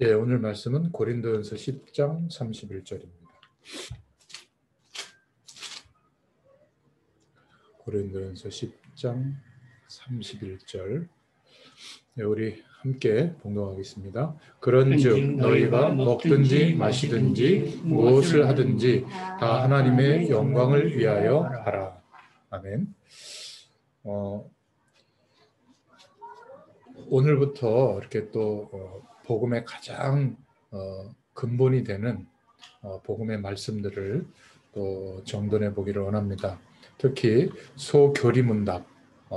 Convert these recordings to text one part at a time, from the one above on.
예, 오늘 말씀은 고린도전서 10장 31절입니다. 고린도전서 10장 31절. 예, 우리 함께 봉독하겠습니다. 그런즉 너희가 먹든지 마시든지 무엇을 하든지 다 하나님의 영광을 위하여 하라. 아멘. 오늘부터 이렇게 또 복음의 가장 근본이 되는 복음의 말씀들을 또 정돈해 보기를 원합니다. 특히 소교리문답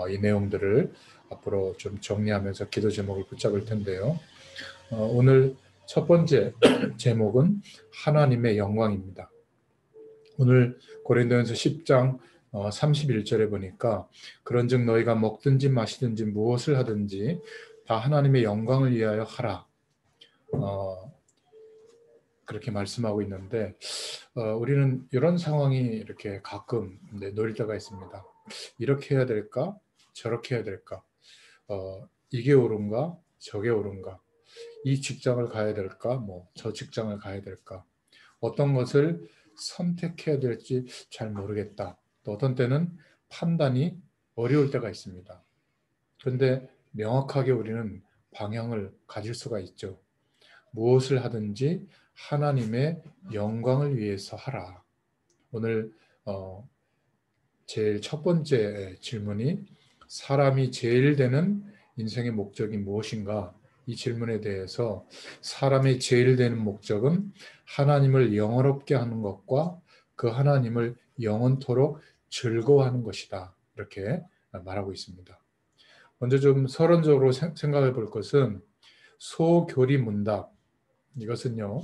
이 내용들을 앞으로 좀 정리하면서 기도 제목을 붙잡을 텐데요. 오늘 첫 번째 제목은 하나님의 영광입니다. 오늘 고린도전서 10장 31절에 보니까 그런즉 너희가 먹든지 마시든지 무엇을 하든지 다 하나님의 영광을 위하여 하라. 그렇게 말씀하고 있는데 우리는 이런 상황이 이렇게 가끔 놓일 때가 있습니다. 이렇게 해야 될까? 저렇게 해야 될까? 이게 옳은가? 저게 옳은가? 이 직장을 가야 될까? 저 직장을 가야 될까? 어떤 것을 선택해야 될지 잘 모르겠다. 또 어떤 때는 판단이 어려울 때가 있습니다. 그런데 명확하게 우리는 방향을 가질 수가 있죠. 무엇을 하든지 하나님의 영광을 위해서 하라. 오늘 제일 첫 번째 질문이 사람이 제일 되는 인생의 목적이 무엇인가? 이 질문에 대해서 사람의 제일 되는 목적은 하나님을 영원롭게 하는 것과 그 하나님을 영원토록 즐거워하는 것이다. 이렇게 말하고 있습니다. 먼저 좀 서론적으로 생각해 볼 것은 소교리문답, 이것은요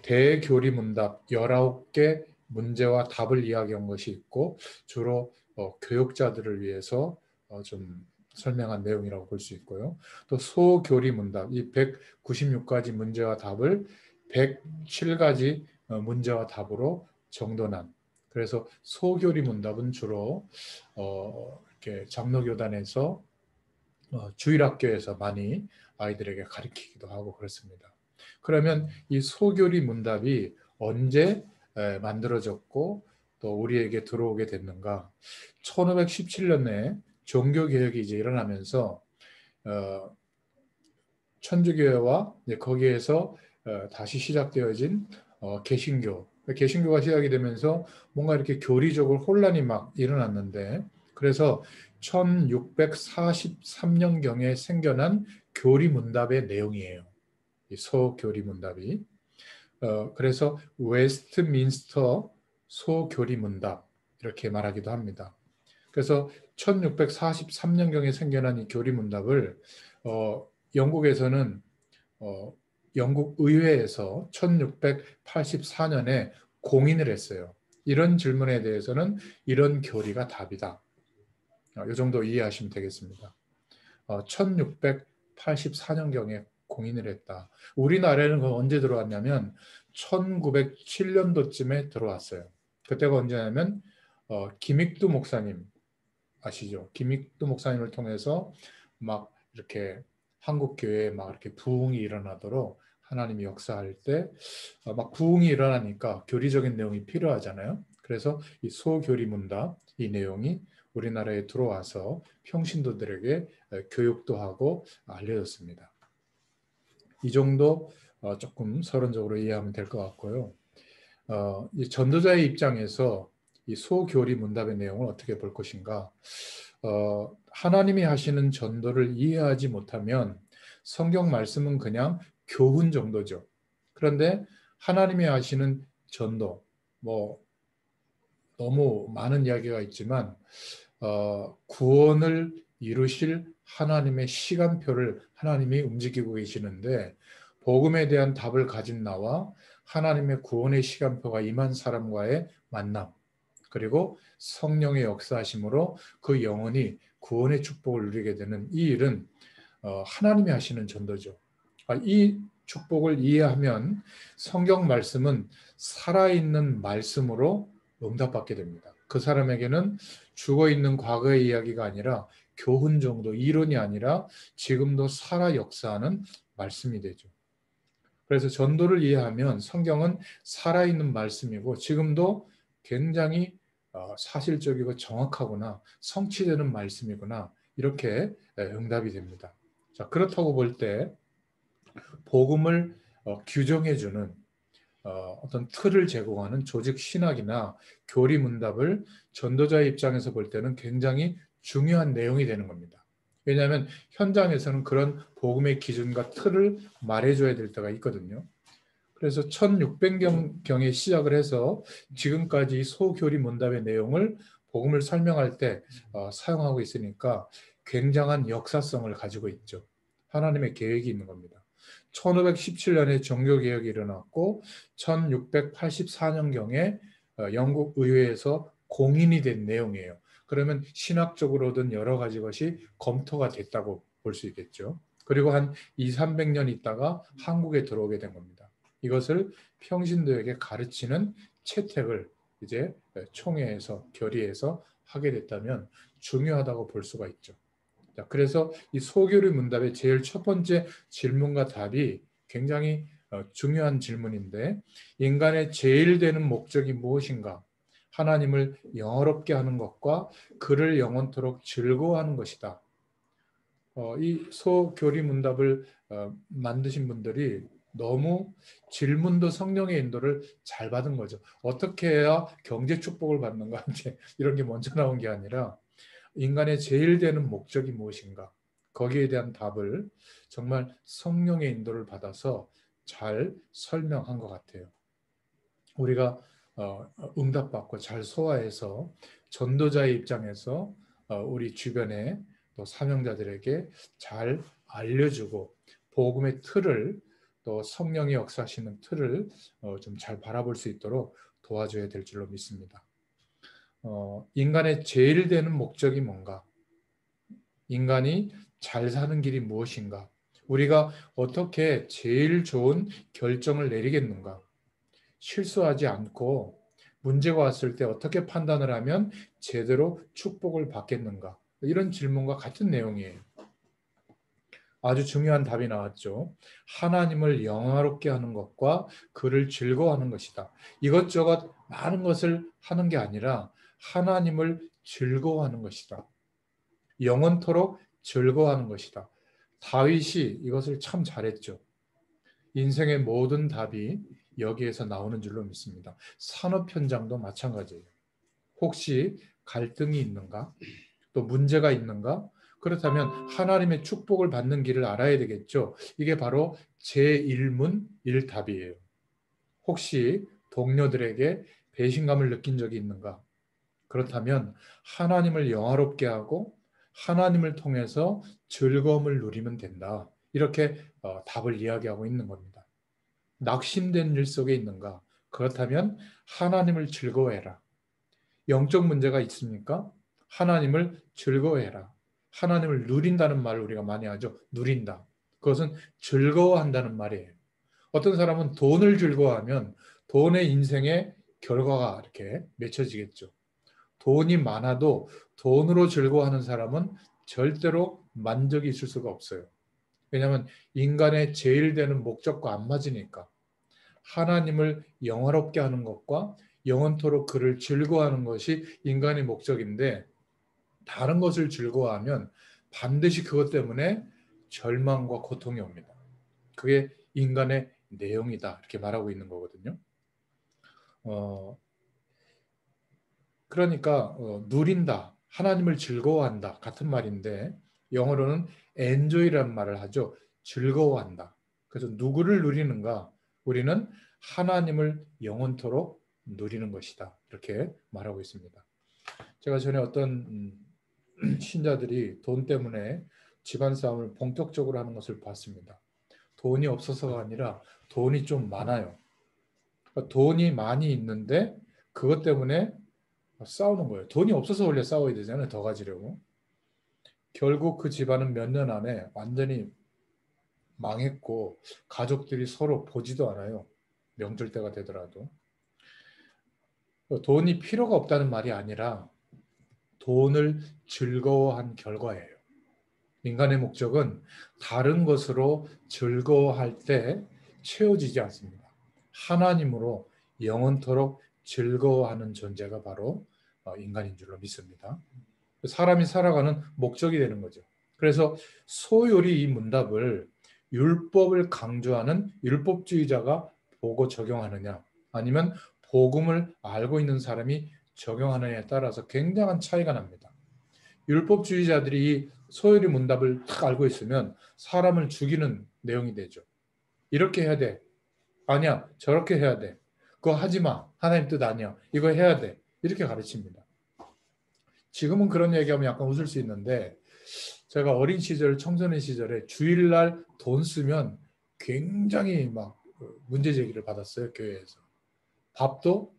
대교리문답 19개 문제와 답을 이야기한 것이 있고 주로 교육자들을 위해서 좀 설명한 내용이라고 볼 수 있고요. 또 소교리문답, 이 196가지 문제와 답을 107가지 문제와 답으로 정돈한, 그래서 소교리문답은 주로 이렇게 장로교단에서 주일학교에서 많이 아이들에게 가르치기도 하고 그렇습니다. 그러면 이 소교리 문답이 언제 만들어졌고 또 우리에게 들어오게 됐는가? 1517년에 종교개혁이 이제 일어나면서 천주교회와 거기에서 다시 시작되어진 개신교, 개신교가 시작이 되면서 뭔가 이렇게 교리적으로 혼란이 막 일어났는데, 그래서 1643년경에 생겨난 교리문답의 내용이에요. 이 소교리문답이. 그래서 웨스트민스터 소교리문답 이렇게 말하기도 합니다. 그래서 1643년경에 생겨난 이 교리문답을 영국에서는 영국 의회에서 1684년에 공인을 했어요. 이런 질문에 대해서는 이런 교리가 답이다. 이 정도 이해하시면 되겠습니다. 1684년경에 공인을 했다. 우리나라에는 언제 들어왔냐면 1907년도쯤에 들어왔어요. 그때가 언제냐면 김익두 목사님 아시죠? 김익두 목사님을 통해서 막 이렇게 한국 교회에 막 이렇게 부흥이 일어나도록 하나님이 역사할 때 막 부흥이 일어나니까 교리적인 내용이 필요하잖아요. 그래서 이 소교리문답 이 내용이 우리나라에 들어와서 평신도들에게 교육도 하고 알려졌습니다. 이 정도 조금 서론적으로 이해하면 될 것 같고요. 이 전도자의 입장에서 이 소교리 문답의 내용을 어떻게 볼 것인가? 하나님이 하시는 전도를 이해하지 못하면 성경 말씀은 그냥 교훈 정도죠. 그런데 하나님이 하시는 전도, 너무 많은 이야기가 있지만 구원을 이루실 하나님의 시간표를 하나님이 움직이고 계시는데, 복음에 대한 답을 가진 나와 하나님의 구원의 시간표가 임한 사람과의 만남, 그리고 성령의 역사하심으로 그 영혼이 구원의 축복을 누리게 되는 이 일은 하나님이 하시는 전도죠. 이 축복을 이해하면 성경 말씀은 살아있는 말씀으로 응답받게 됩니다. 그 사람에게는 죽어있는 과거의 이야기가 아니라 교훈 정도, 이론이 아니라 지금도 살아 역사하는 말씀이 되죠. 그래서 전도를 이해하면 성경은 살아있는 말씀이고 지금도 굉장히 사실적이고 정확하구나, 성취되는 말씀이구나, 이렇게 응답이 됩니다. 자, 그렇다고 볼 때 복음을 규정해주는 어떤 틀을 제공하는 조직 신학이나 교리 문답을 전도자의 입장에서 볼 때는 굉장히 중요한 내용이 되는 겁니다. 왜냐하면 현장에서는 그런 복음의 기준과 틀을 말해줘야 될 때가 있거든요. 그래서 1600경에 시작을 해서 지금까지 소교리 문답의 내용을 복음을 설명할 때 사용하고 있으니까 굉장한 역사성을 가지고 있죠. 하나님의 계획이 있는 겁니다. 1517년에 종교개혁이 일어났고 1684년경에 영국 의회에서 공인이 된 내용이에요. 그러면 신학적으로든 여러 가지 것이 검토가 됐다고 볼 수 있겠죠. 그리고 한 200~300년 있다가 한국에 들어오게 된 겁니다. 이것을 평신도에게 가르치는 채택을 이제 총회에서 결의해서 하게 됐다면 중요하다고 볼 수가 있죠. 자, 그래서 이 소교리 문답의 제일 첫 번째 질문과 답이 굉장히 중요한 질문인데, 인간의 제일 되는 목적이 무엇인가? 하나님을 영화롭게 하는 것과 그를 영원토록 즐거워하는 것이다. 이 소교리 문답을 만드신 분들이 너무 질문도 성령의 인도를 잘 받은 거죠. 어떻게 해야 경제 축복을 받는가? 이런 게 먼저 나온 게 아니라 인간의 제일 되는 목적이 무엇인가? 거기에 대한 답을 정말 성령의 인도를 받아서 잘 설명한 것 같아요. 우리가 응답받고 잘 소화해서 전도자의 입장에서 우리 주변에 또 사명자들에게 잘 알려주고 복음의 틀을, 또 성령이 역사하시는 틀을 좀 잘 바라볼 수 있도록 도와줘야 될 줄로 믿습니다. 인간의 제일 되는 목적이 뭔가? 인간이 잘 사는 길이 무엇인가? 우리가 어떻게 제일 좋은 결정을 내리겠는가? 실수하지 않고 문제가 왔을 때 어떻게 판단을 하면 제대로 축복을 받겠는가? 이런 질문과 같은 내용이에요. 아주 중요한 답이 나왔죠. 하나님을 영화롭게 하는 것과 그를 즐거워하는 것이다. 이것저것 많은 것을 하는 게 아니라 하나님을 즐거워하는 것이다. 영원토록 즐거워하는 것이다. 다윗이 이것을 참 잘했죠. 인생의 모든 답이 여기에서 나오는 줄로 믿습니다. 산업 현장도 마찬가지예요. 혹시 갈등이 있는가? 또 문제가 있는가? 그렇다면 하나님의 축복을 받는 길을 알아야 되겠죠. 이게 바로 제1문 1답이에요. 혹시 동료들에게 배신감을 느낀 적이 있는가? 그렇다면 하나님을 영화롭게 하고 하나님을 통해서 즐거움을 누리면 된다. 이렇게 답을 이야기하고 있는 겁니다. 낙심된 일 속에 있는가? 그렇다면 하나님을 즐거워해라. 영적 문제가 있습니까? 하나님을 즐거워해라. 하나님을 누린다는 말을 우리가 많이 하죠. 누린다. 그것은 즐거워한다는 말이에요. 어떤 사람은 돈을 즐거워하면 돈의 인생의 결과가 이렇게 맺혀지겠죠. 돈이 많아도 돈으로 즐거워하는 사람은 절대로 만족이 있을 수가 없어요. 왜냐하면 인간의 제일 되는 목적과 안 맞으니까. 하나님을 영화롭게 하는 것과 영원토록 그를 즐거워하는 것이 인간의 목적인데, 다른 것을 즐거워하면 반드시 그것 때문에 절망과 고통이 옵니다. 그게 인간의 내용이다, 이렇게 말하고 있는 거거든요. 그러니까 누린다, 하나님을 즐거워한다 같은 말인데, 영어로는 enjoy라는 말을 하죠. 즐거워한다. 그래서 누구를 누리는가? 우리는 하나님을 영원토록 누리는 것이다, 이렇게 말하고 있습니다. 제가 전에 어떤 신자들이 돈 때문에 집안 싸움을 본격적으로 하는 것을 봤습니다. 돈이 없어서가 아니라 돈이 좀 많아요. 그러니까 돈이 많이 있는데 그것 때문에 싸우는 거예요. 돈이 없어서 원래 싸워야 되잖아요. 더 가지려고. 결국 그 집안은 몇 년 안에 완전히 망했고 가족들이 서로 보지도 않아요. 명절 때가 되더라도. 돈이 필요가 없다는 말이 아니라 돈을 즐거워한 결과예요. 인간의 목적은 다른 것으로 즐거워할 때 채워지지 않습니다. 하나님으로 영원토록 즐거워하는 존재가 바로 인간인 줄로 믿습니다. 사람이 살아가는 목적이 되는 거죠. 그래서 소요리 이 문답을 율법을 강조하는 율법주의자가 보고 적용하느냐 아니면 복음을 알고 있는 사람이 적용하느냐에 따라서 굉장한 차이가 납니다. 율법주의자들이 이 소요리 문답을 딱 알고 있으면 사람을 죽이는 내용이 되죠. 이렇게 해야 돼. 아니야. 저렇게 해야 돼. 그거 하지 마. 하나님 뜻 아니야. 이거 해야 돼. 이렇게 가르칩니다. 지금은 그런 얘기하면 약간 웃을 수 있는데 제가 어린 시절, 청소년 시절에 주일날 돈 쓰면 굉장히 막 문제 제기를 받았어요. 교회에서. 밥도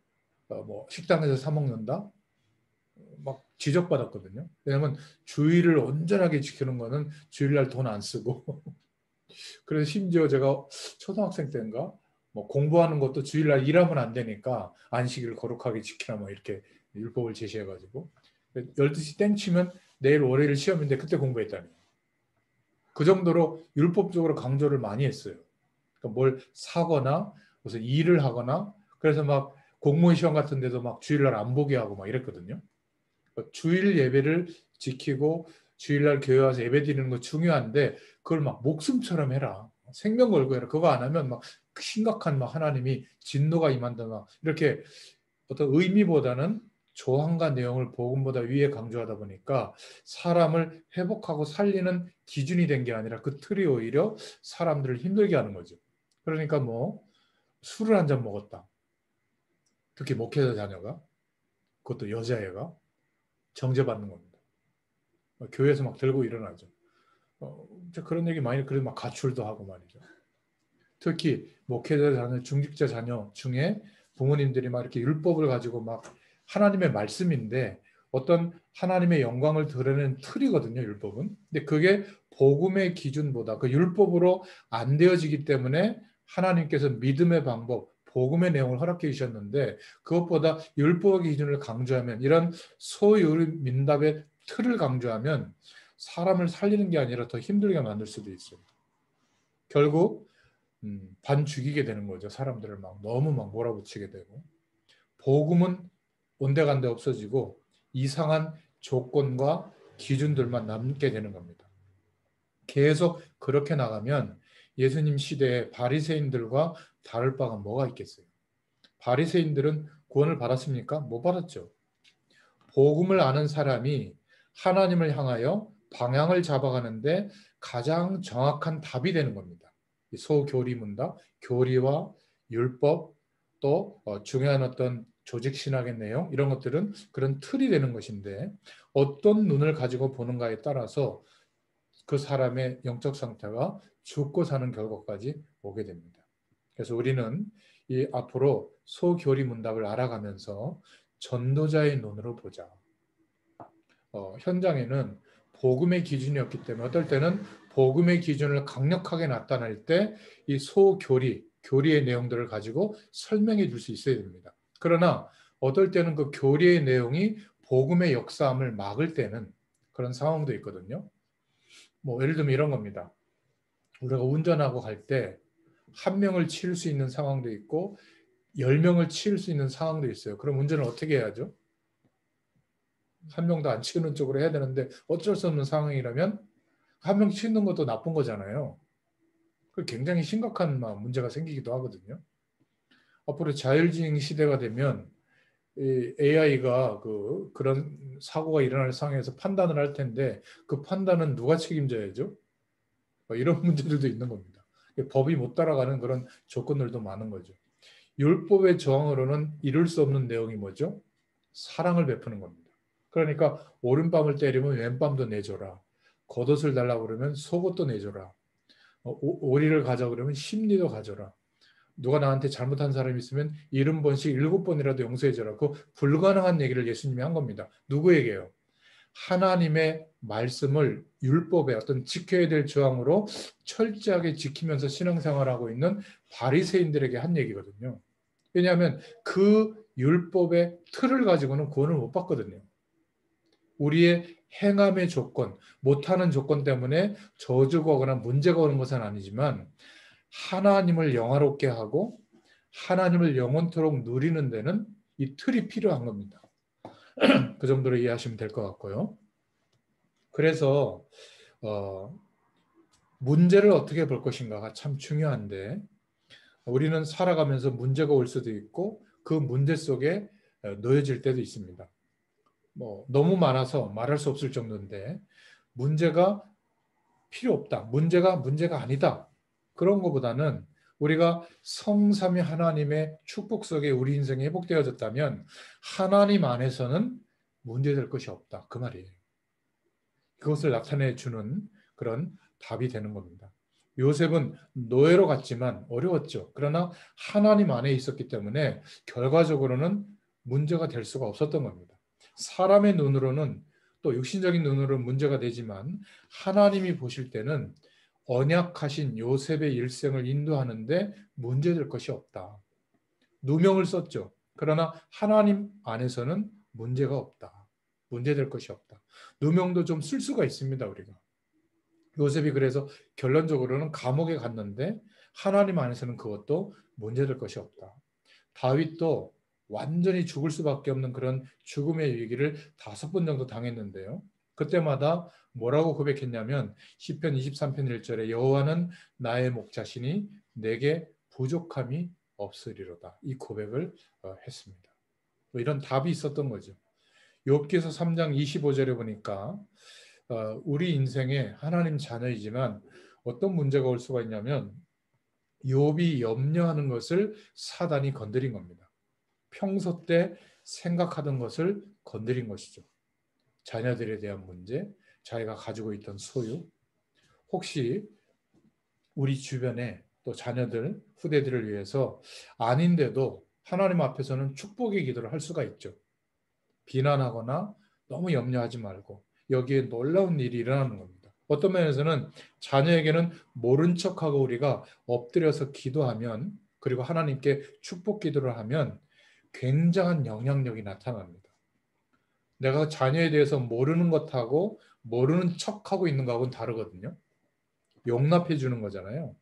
뭐 식당에서 사 먹는다? 막 지적받았거든요. 왜냐하면 주일을 온전하게 지키는 거는 주일날 돈 안 쓰고 그래서 심지어 제가 초등학생 때인가 뭐 공부하는 것도 주일날 일하면 안 되니까 안식일을 거룩하게 지키라 뭐 이렇게 율법을 제시해가지고 12시 땡 치면 내일 월요일 시험인데 그때 공부했다니. 그 정도로 율법적으로 강조를 많이 했어요. 그러니까 뭘 사거나 무슨 일을 하거나 그래서 막 공무원 시험 같은 데도 막 주일날 안 보게 하고 막 이랬거든요. 그러니까 주일 예배를 지키고 주일날 교회 와서 예배 드리는 거 중요한데 그걸 막 목숨처럼 해라. 생명 걸고 해라. 그거 안 하면 막 심각한 막 하나님이 진노가 임한다 막 이렇게 어떤 의미보다는 조항과 내용을 복음보다 위에 강조하다 보니까 사람을 회복하고 살리는 기준이 된 게 아니라 그 틀이 오히려 사람들을 힘들게 하는 거죠. 그러니까 뭐 술을 한 잔 먹었다. 특히 목회자 자녀가 그것도 여자애가 정죄받는 겁니다. 교회에서 막 들고 일어나죠. 그런 얘기 많이 그래도 막 가출도 하고 말이죠. 특히 목회자 자녀, 중직자 자녀 중에 부모님들이 막 이렇게 율법을 가지고 막 하나님의 말씀인데 어떤 하나님의 영광을 드러내는 틀이거든요, 율법은. 근데 그게 복음의 기준보다 그 율법으로 안 되어지기 때문에 하나님께서 믿음의 방법, 복음의 내용을 허락해 주셨는데 그것보다 율법의 기준을 강조하면 이런 소유민답의 틀을 강조하면 사람을 살리는 게 아니라 더 힘들게 만들 수도 있어요. 결국 반 죽이게 되는 거죠. 사람들을 막 너무 막 몰아붙이게 되고 복음은 온데간데 없어지고 이상한 조건과 기준들만 남게 되는 겁니다. 계속 그렇게 나가면 예수님 시대에 바리새인들과 다를 바가 뭐가 있겠어요? 바리새인들은 구원을 받았습니까? 못 받았죠. 복음을 아는 사람이 하나님을 향하여 방향을 잡아가는데 가장 정확한 답이 되는 겁니다. 소교리문답, 교리와 율법 또 중요한 어떤 조직 신학의 내용 이런 것들은 그런 틀이 되는 것인데 어떤 눈을 가지고 보는가에 따라서 그 사람의 영적 상태가 죽고 사는 결과까지 오게 됩니다. 그래서 우리는 이 앞으로 소교리 문답을 알아가면서 전도자의 눈으로 보자. 현장에는 복음의 기준이 없기 때문에 어떨 때는 복음의 기준을 강력하게 나타낼 때 이 소교리, 교리의 내용들을 가지고 설명해 줄 수 있어야 됩니다. 그러나 어떨 때는 그 교리의 내용이 복음의 역사함을 막을 때는 그런 상황도 있거든요. 뭐 예를 들면 이런 겁니다. 우리가 운전하고 갈 때 한 명을 치울 수 있는 상황도 있고 10명을 치울 수 있는 상황도 있어요. 그럼 운전을 어떻게 해야죠? 한 명도 안 치우는 쪽으로 해야 되는데 어쩔 수 없는 상황이라면 한 명 치우는 것도 나쁜 거잖아요. 그 굉장히 심각한 문제가 생기기도 하거든요. 앞으로 자율주행 시대가 되면 AI가 그런 사고가 일어날 상황에서 판단을 할 텐데 그 판단은 누가 책임져야죠? 이런 문제들도 있는 겁니다. 법이 못 따라가는 그런 조건들도 많은 거죠. 율법의 저항으로는 이룰 수 없는 내용이 뭐죠? 사랑을 베푸는 겁니다. 그러니까 오른밤을 때리면 왼밤도 내줘라. 겉옷을 달라고 그러면 속옷도 내줘라. 오리를 가자 그러면 심리도 가져라. 누가 나한테 잘못한 사람이 있으면 70번씩 7번이라도 용서해줘라. 그 불가능한 얘기를 예수님이 한 겁니다. 누구에게요? 하나님의 말씀을 율법의 어떤 지켜야 될 조항으로 철저하게 지키면서 신앙생활하고 있는 바리새인들에게 한 얘기거든요. 왜냐하면 그 율법의 틀을 가지고는 구원을 못 받거든요. 우리의 행함의 조건, 못하는 조건 때문에 저주가 오거나 문제가 오는 것은 아니지만 하나님을 영화롭게 하고 하나님을 영원토록 누리는 데는 이 틀이 필요한 겁니다. 그 정도로 이해하시면 될 것 같고요. 그래서 문제를 어떻게 볼 것인가가 참 중요한데 우리는 살아가면서 문제가 올 수도 있고 그 문제 속에 놓여질 때도 있습니다. 뭐 너무 많아서 말할 수 없을 정도인데 문제가 필요 없다. 문제가 아니다. 그런 것보다는 우리가 성삼위 하나님의 축복 속에 우리 인생이 회복되어졌다면 하나님 안에서는 문제될 것이 없다. 그 말이에요. 그것을 나타내 주는 그런 답이 되는 겁니다. 요셉은 노예로 갔지만 어려웠죠. 그러나 하나님 안에 있었기 때문에 결과적으로는 문제가 될 수가 없었던 겁니다. 사람의 눈으로는 또 육신적인 눈으로는 문제가 되지만 하나님이 보실 때는 언약하신 요셉의 일생을 인도하는데 문제될 것이 없다. 누명을 썼죠. 그러나 하나님 안에서는 문제가 없다. 문제될 것이 없다. 누명도 좀 쓸 수가 있습니다. 우리가. 요셉이 그래서 결론적으로는 감옥에 갔는데 하나님 안에서는 그것도 문제될 것이 없다. 다윗도 완전히 죽을 수밖에 없는 그런 죽음의 위기를 5번 정도 당했는데요. 그때마다 뭐라고 고백했냐면 시편 23편 1절에 여호와는 나의 목자시니 내게 부족함이 없으리로다. 이 고백을 했습니다. 이런 답이 있었던 거죠. 욥기서 3장 25절에 보니까 우리 인생에 하나님 자녀이지만 어떤 문제가 올 수가 있냐면 욥이 염려하는 것을 사단이 건드린 겁니다. 평소 때 생각하던 것을 건드린 것이죠. 자녀들에 대한 문제, 자기가 가지고 있던 소유, 혹시 우리 주변에 또 자녀들, 후대들을 위해서 아닌데도 하나님 앞에서는 축복의 기도를 할 수가 있죠. 비난하거나 너무 염려하지 말고 여기에 놀라운 일이 일어나는 겁니다. 어떤 면에서는 자녀에게는 모른 척하고 우리가 엎드려서 기도하면 그리고 하나님께 축복 기도를 하면 굉장한 영향력이 나타납니다. 내가 자녀에 대해서 모르는 것하고 모르는 척하고 있는 것하고는 다르거든요. 용납해 주는 거잖아요.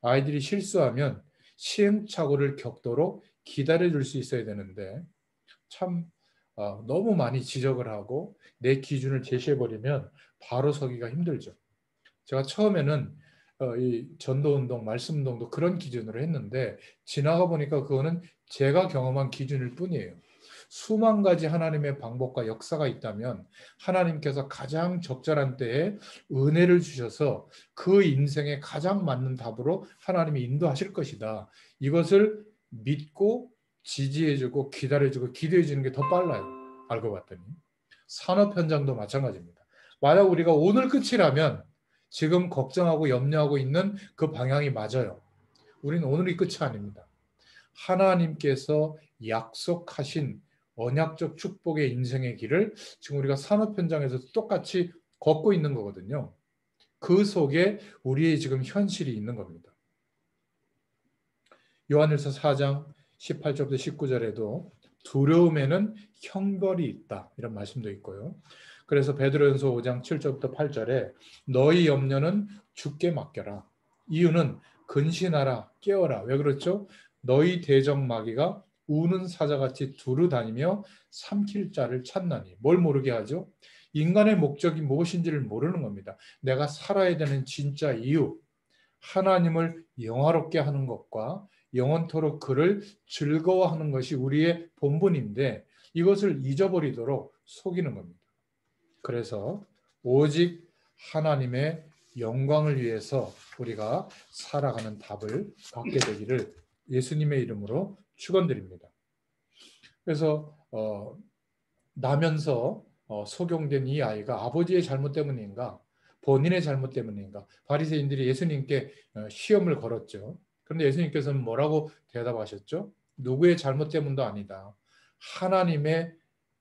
아이들이 실수하면 시행착오를 겪도록 기다려 줄 수 있어야 되는데 참 너무 많이 지적을 하고 내 기준을 제시해버리면 바로 서기가 힘들죠. 제가 처음에는 이 전도운동, 말씀운동도 그런 기준으로 했는데 지나가 보니까 그거는 제가 경험한 기준일 뿐이에요. 수만 가지 하나님의 방법과 역사가 있다면 하나님께서 가장 적절한 때에 은혜를 주셔서 그 인생에 가장 맞는 답으로 하나님이 인도하실 것이다. 이것을 믿고 지지해주고 기다려주고 기도해주는 게 더 빨라요. 알고 봤더니. 산업 현장도 마찬가지입니다. 만약 우리가 오늘 끝이라면 지금 걱정하고 염려하고 있는 그 방향이 맞아요. 우리는 오늘이 끝이 아닙니다. 하나님께서 약속하신 언약적 축복의 인생의 길을 지금 우리가 산업 현장에서 똑같이 걷고 있는 거거든요. 그 속에 우리의 지금 현실이 있는 겁니다. 요한일서 4장 18절부터 19절에도 두려움에는 형벌이 있다. 이런 말씀도 있고요. 그래서 베드로전서 5장 7절부터 8절에 너희 염려는 주께 맡겨라. 이유는 근신하라 깨어라. 왜 그렇죠? 너희 대적 마귀가 우는 사자같이 두루 다니며 삼킬 자를 찾나니. 뭘 모르게 하죠? 인간의 목적이 무엇인지를 모르는 겁니다. 내가 살아야 되는 진짜 이유, 하나님을 영화롭게 하는 것과 영원토록 그를 즐거워하는 것이 우리의 본분인데 이것을 잊어버리도록 속이는 겁니다. 그래서 오직 하나님의 영광을 위해서 우리가 살아가는 답을 갖게 되기를 예수님의 이름으로 축원드립니다. 그래서 나면서 소경된 이 아이가 아버지의 잘못 때문인가 본인의 잘못 때문인가 바리새인들이 예수님께 시험을 걸었죠. 그런데 예수님께서는 뭐라고 대답하셨죠? 누구의 잘못 때문도 아니다. 하나님의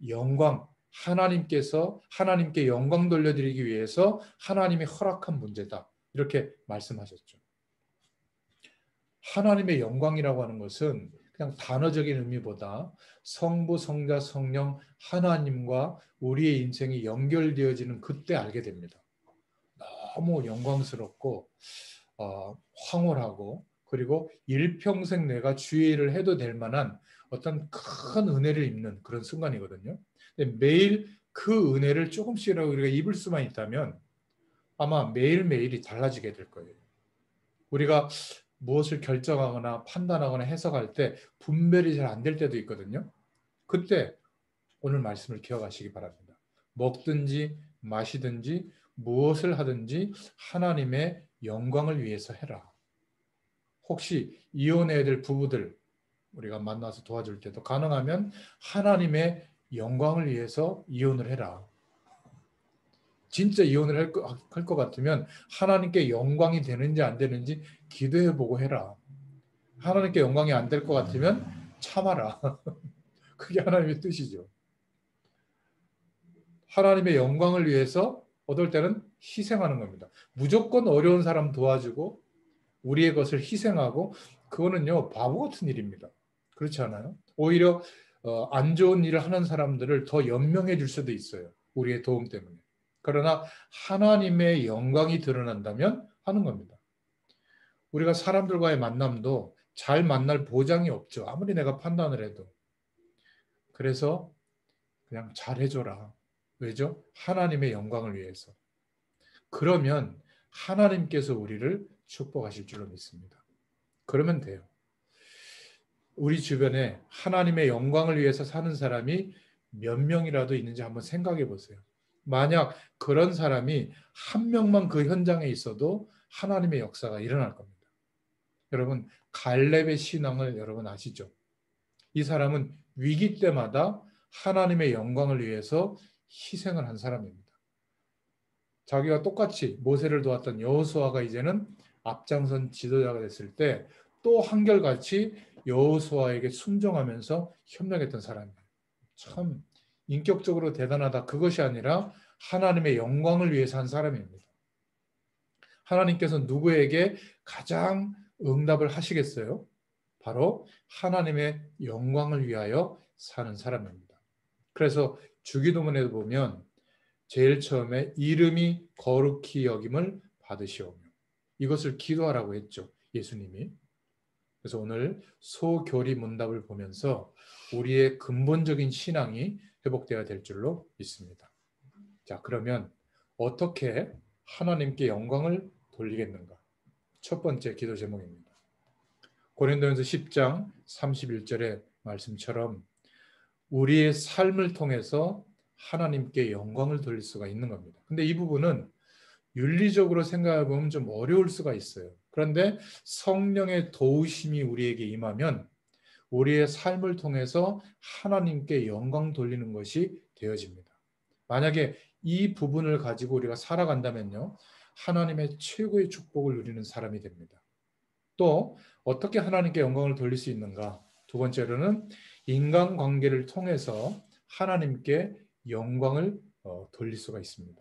영광, 하나님께서 하나님께 영광 돌려드리기 위해서 하나님이 허락한 문제다. 이렇게 말씀하셨죠. 하나님의 영광이라고 하는 것은 그냥 단어적인 의미보다 성부, 성자, 성령 하나님과 우리의 인생이 연결되어지는 그때 알게 됩니다. 너무 영광스럽고 황홀하고 그리고 일평생 내가 주의 일을 해도 될 만한 어떤 큰 은혜를 입는 그런 순간이거든요. 근데 매일 그 은혜를 조금씩이라도 우리가 입을 수만 있다면 아마 매일매일이 달라지게 될 거예요. 우리가 무엇을 결정하거나 판단하거나 해석할 때 분별이 잘 안 될 때도 있거든요. 그때 오늘 말씀을 기억하시기 바랍니다. 먹든지 마시든지 무엇을 하든지 하나님의 영광을 위해서 해라. 혹시 이혼해야 될 부부들 우리가 만나서 도와줄 때도 가능하면 하나님의 영광을 위해서 이혼을 해라. 진짜 이혼을 할 것 같으면 하나님께 영광이 되는지 안 되는지 기도해보고 해라. 하나님께 영광이 안 될 것 같으면 참아라. 그게 하나님의 뜻이죠. 하나님의 영광을 위해서 어떨 때는 희생하는 겁니다. 무조건 어려운 사람 도와주고 우리의 것을 희생하고 그거는요 바보 같은 일입니다. 그렇지 않아요? 오히려 안 좋은 일을 하는 사람들을 더 연명해 줄 수도 있어요. 우리의 도움 때문에. 그러나 하나님의 영광이 드러난다면 하는 겁니다. 우리가 사람들과의 만남도 잘 만날 보장이 없죠. 아무리 내가 판단을 해도. 그래서 그냥 잘해줘라. 왜죠? 하나님의 영광을 위해서. 그러면 하나님께서 우리를 축복하실 줄로 믿습니다. 그러면 돼요. 우리 주변에 하나님의 영광을 위해서 사는 사람이 몇 명이라도 있는지 한번 생각해 보세요. 만약 그런 사람이 한 명만 그 현장에 있어도 하나님의 역사가 일어날 겁니다. 여러분, 갈렙의 신앙을 여러분 아시죠? 이 사람은 위기 때마다 하나님의 영광을 위해서 희생을 한 사람입니다. 자기가 똑같이 모세를 도왔던 여호수아가 이제는 앞장선 지도자가 됐을 때 또 한결같이 여호수아에게 순종하면서 협력했던 사람이에요. 참 인격적으로 대단하다. 그것이 아니라 하나님의 영광을 위해서 한 사람입니다. 하나님께서 누구에게 가장 응답을 하시겠어요? 바로 하나님의 영광을 위하여 사는 사람입니다. 그래서 주기도문에도 보면 제일 처음에 이름이 거룩히 여김을 받으시오며 이것을 기도하라고 했죠. 예수님이. 그래서 오늘 소교리 문답을 보면서 우리의 근본적인 신앙이 회복되어야 될 줄로 믿습니다. 자, 그러면 어떻게 하나님께 영광을 돌리겠는가? 첫 번째 기도 제목입니다. 고린도전서 10장 31절의 말씀처럼 우리의 삶을 통해서 하나님께 영광을 돌릴 수가 있는 겁니다. 근데 이 부분은 윤리적으로 생각해 보면 좀 어려울 수가 있어요. 그런데 성령의 도우심이 우리에게 임하면 우리의 삶을 통해서 하나님께 영광 돌리는 것이 되어집니다. 만약에 이 부분을 가지고 우리가 살아간다면요. 하나님의 최고의 축복을 누리는 사람이 됩니다. 또 어떻게 하나님께 영광을 돌릴 수 있는가? 두 번째로는 인간관계를 통해서 하나님께 영광을 돌릴 수가 있습니다.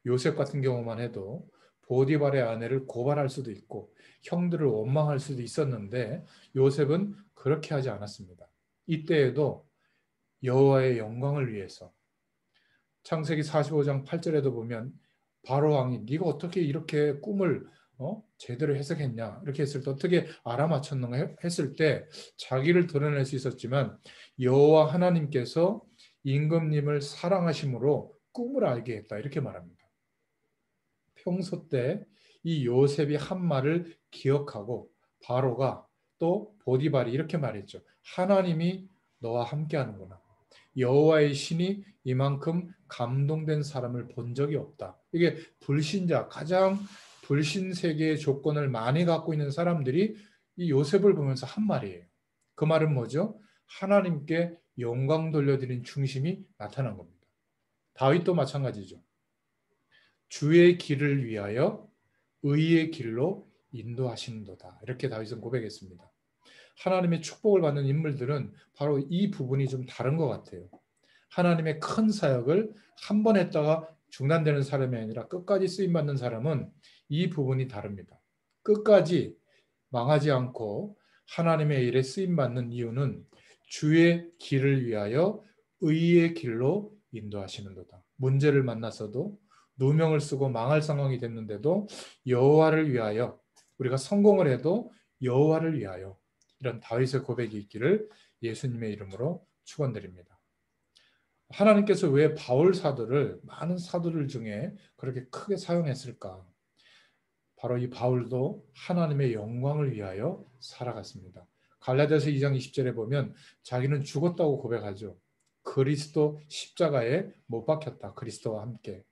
요셉 같은 경우만 해도 보디발의 아내를 고발할 수도 있고 형들을 원망할 수도 있었는데 요셉은 그렇게 하지 않았습니다. 이때에도 여호와의 영광을 위해서 창세기 45장 8절에도 보면 바로 왕이 네가 어떻게 이렇게 꿈을 제대로 해석했냐 이렇게 했을 때 어떻게 알아맞혔는가 했을 때 자기를 드러낼 수 있었지만 여호와 하나님께서 임금님을 사랑하심으로 꿈을 알게 했다 이렇게 말합니다. 평소 때 이 요셉이 한 말을 기억하고 바로가 또 보디발이 이렇게 말했죠. 하나님이 너와 함께 하는구나. 여호와의 신이 이만큼 감동된 사람을 본 적이 없다. 이게 불신자, 가장 불신 세계의 조건을 많이 갖고 있는 사람들이 이 요셉을 보면서 한 말이에요. 그 말은 뭐죠? 하나님께 영광 돌려드린 중심이 나타난 겁니다. 다윗도 마찬가지죠. 주의 길을 위하여 의의 길로 인도하시는도다. 이렇게 다윗은 고백했습니다. 하나님의 축복을 받는 인물들은 바로 이 부분이 좀 다른 것 같아요. 하나님의 큰 사역을 한 번 했다가 중단되는 사람이 아니라 끝까지 쓰임받는 사람은 이 부분이 다릅니다. 끝까지 망하지 않고 하나님의 일에 쓰임받는 이유는 주의 길을 위하여 의의 길로 인도하시는도다. 문제를 만났어도 누명을 쓰고 망할 상황이 됐는데도 여호와를 위하여 우리가 성공을 해도 여호와를 위하여. 이런 다윗의 고백이 있기를 예수님의 이름으로 축원드립니다. 하나님께서 왜 바울 사도를 많은 사도들 중에 그렇게 크게 사용했을까? 바로 이 바울도 하나님의 영광을 위하여 살아갔습니다. 갈라디아서 2장 20절에 보면 자기는 죽었다고 고백하죠. 그리스도 십자가에 못 박혔다. 그리스도와 함께.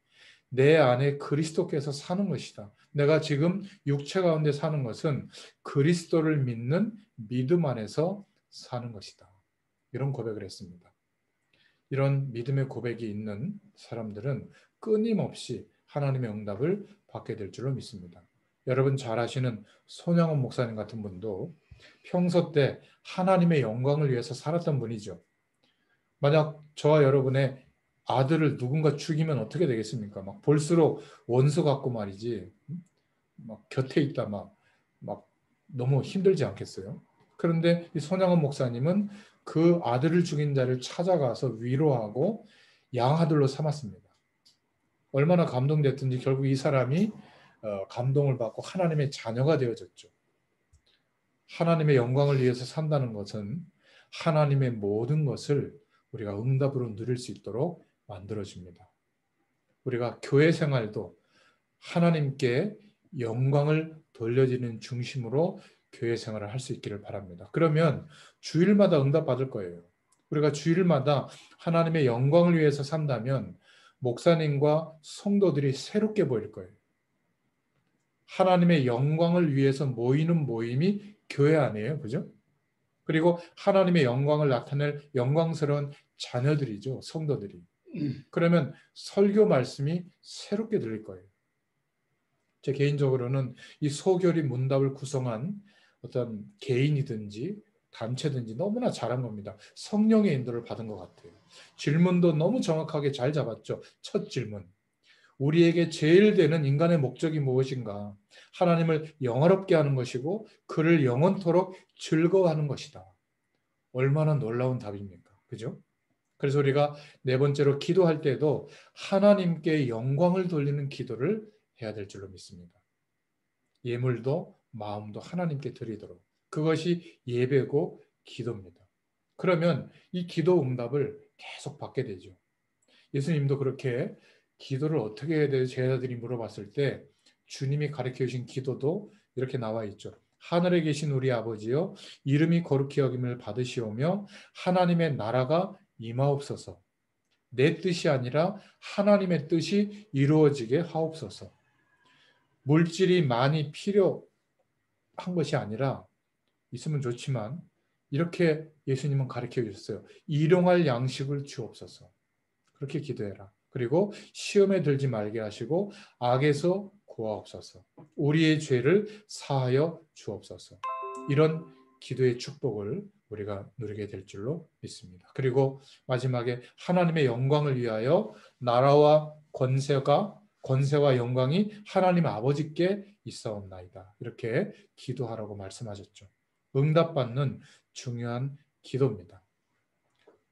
내 안에 그리스도께서 사는 것이다. 내가 지금 육체 가운데 사는 것은 그리스도를 믿는 믿음 안에서 사는 것이다. 이런 고백을 했습니다. 이런 믿음의 고백이 있는 사람들은 끊임없이 하나님의 응답을 받게 될 줄로 믿습니다. 여러분 잘 아시는 손양원 목사님 같은 분도 평소 때 하나님의 영광을 위해서 살았던 분이죠. 만약 저와 여러분의 아들을 누군가 죽이면 어떻게 되겠습니까? 막 볼수록 원수 같고 말이지. 막 곁에 있다 막 너무 힘들지 않겠어요? 그런데 이 손양원 목사님은 그 아들을 죽인 자를 찾아가서 위로하고 양아들로 삼았습니다. 얼마나 감동됐든지 결국 이 사람이 감동을 받고 하나님의 자녀가 되어졌죠. 하나님의 영광을 위해서 산다는 것은 하나님의 모든 것을 우리가 응답으로 누릴 수 있도록 만들어줍니다. 우리가 교회 생활도 하나님께 영광을 돌려지는 중심으로 교회 생활을 할 수 있기를 바랍니다. 그러면 주일마다 응답받을 거예요. 우리가 주일마다 하나님의 영광을 위해서 산다면 목사님과 성도들이 새롭게 보일 거예요. 하나님의 영광을 위해서 모이는 모임이 교회 아니에요. 그죠? 그리고 하나님의 영광을 나타낼 영광스러운 자녀들이죠. 성도들이. 그러면 설교 말씀이 새롭게 들릴 거예요. 제 개인적으로는 이 소결이 문답을 구성한 어떤 개인이든지 단체든지 너무나 잘한 겁니다. 성령의 인도를 받은 것 같아요. 질문도 너무 정확하게 잘 잡았죠. 첫 질문. 우리에게 제일 되는 인간의 목적이 무엇인가? 하나님을 영화롭게 하는 것이고 그를 영원토록 즐거워하는 것이다. 얼마나 놀라운 답입니까? 그죠? 그래서 우리가 네 번째로 기도할 때도 하나님께 영광을 돌리는 기도를 해야 될 줄로 믿습니다. 예물도 마음도 하나님께 드리도록. 그것이 예배고 기도입니다. 그러면 이 기도 응답을 계속 받게 되죠. 예수님도 그렇게 기도를 어떻게 해야 되는지 제자들이 물어봤을 때 주님이 가르쳐 주신 기도도 이렇게 나와 있죠. 하늘에 계신 우리 아버지여 이름이 거룩히 여김을 받으시오며 하나님의 나라가 임하옵소서. 내 뜻이 아니라 하나님의 뜻이 이루어지게 하옵소서. 물질이 많이 필요한 것이 아니라 있으면 좋지만 이렇게 예수님은 가르쳐 주셨어요. 일용할 양식을 주옵소서. 그렇게 기도해라. 그리고 시험에 들지 말게 하시고 악에서 구하옵소서. 우리의 죄를 사하여 주옵소서. 이런 기도의 축복을 우리가 누리게 될 줄로 믿습니다. 그리고 마지막에 하나님의 영광을 위하여 나라와 권세와 영광이 하나님 아버지께 있사옵나이다. 이렇게 기도하라고 말씀하셨죠. 응답받는 중요한 기도입니다.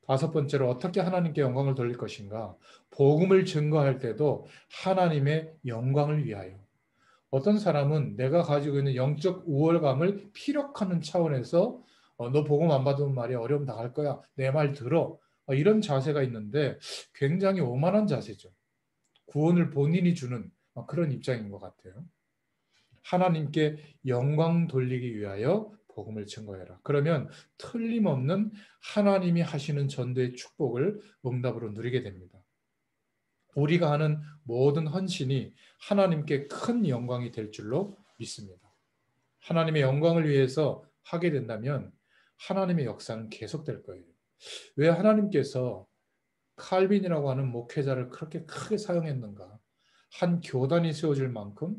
다섯 번째로 어떻게 하나님께 영광을 돌릴 것인가? 복음을 증거할 때도 하나님의 영광을 위하여. 어떤 사람은 내가 가지고 있는 영적 우월감을 피력하는 차원에서 너 복음 안 받으면 말이야 어려움 당할 거야. 내 말 들어. 이런 자세가 있는데 굉장히 오만한 자세죠. 구원을 본인이 주는 그런 입장인 것 같아요. 하나님께 영광 돌리기 위하여 복음을 증거해라. 그러면 틀림없는 하나님이 하시는 전도의 축복을 응답으로 누리게 됩니다. 우리가 하는 모든 헌신이 하나님께 큰 영광이 될 줄로 믿습니다. 하나님의 영광을 위해서 하게 된다면 하나님의 역사는 계속될 거예요. 왜 하나님께서 칼빈이라고 하는 목회자를 그렇게 크게 사용했는가? 한 교단이 세워질 만큼